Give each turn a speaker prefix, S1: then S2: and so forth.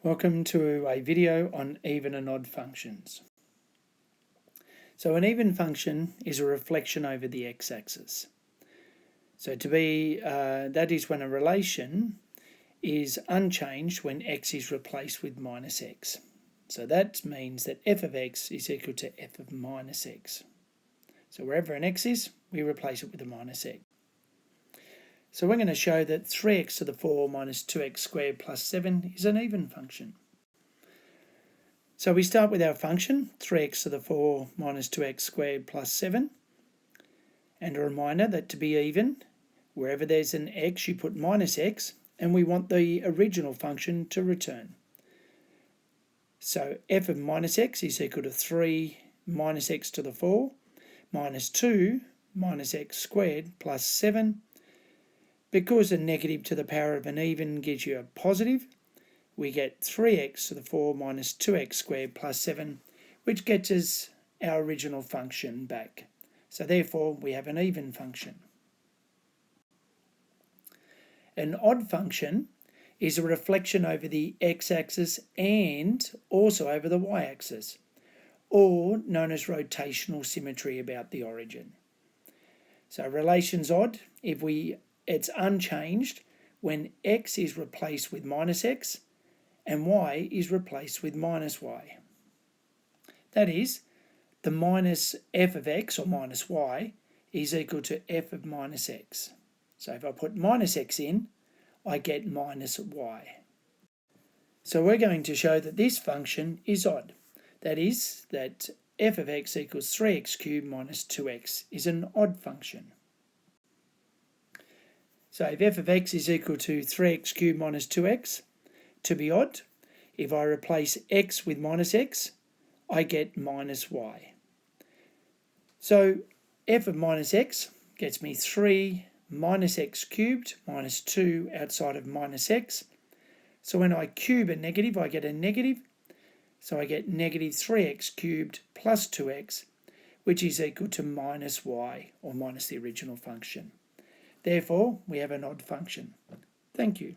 S1: Welcome to a video on even and odd functions. So an even function is a reflection over the x-axis. So that is when a relation is unchanged when x is replaced with minus x. So that means that f of x is equal to f of minus x. So wherever an x is, we replace it with a minus x. So we're going to show that 3x to the 4 minus 2x squared plus 7 is an even function. So we start with our function, 3x to the 4 minus 2x squared plus 7. And a reminder that to be even, wherever there's an x, you put minus x, and we want the original function to return. So f of minus x is equal to 3 minus x to the 4 minus 2 minus x squared plus 7. Because a negative to the power of an even gives you a positive, we get 3x to the 4 minus 2x squared plus 7, which gets us our original function back. So therefore, we have an even function. An odd function is a reflection over the x-axis and also over the y-axis, or known as rotational symmetry about the origin. So relation's odd if it's unchanged when x is replaced with minus x and y is replaced with minus y. That is, the minus f of x or minus y is equal to f of minus x. So if I put minus x in, I get minus y. So we're going to show that this function is odd. That is, that f of x equals 3x cubed minus 2x is an odd function. So if f of x is equal to 3x cubed minus 2x, to be odd, if I replace x with minus x, I get minus y. So f of minus x gets me 3 minus x cubed minus 2 outside of minus x. So when I cube a negative, I get a negative. So I get negative 3x cubed plus 2x, which is equal to minus y, or minus the original function. Therefore, we have an odd function. Thank you.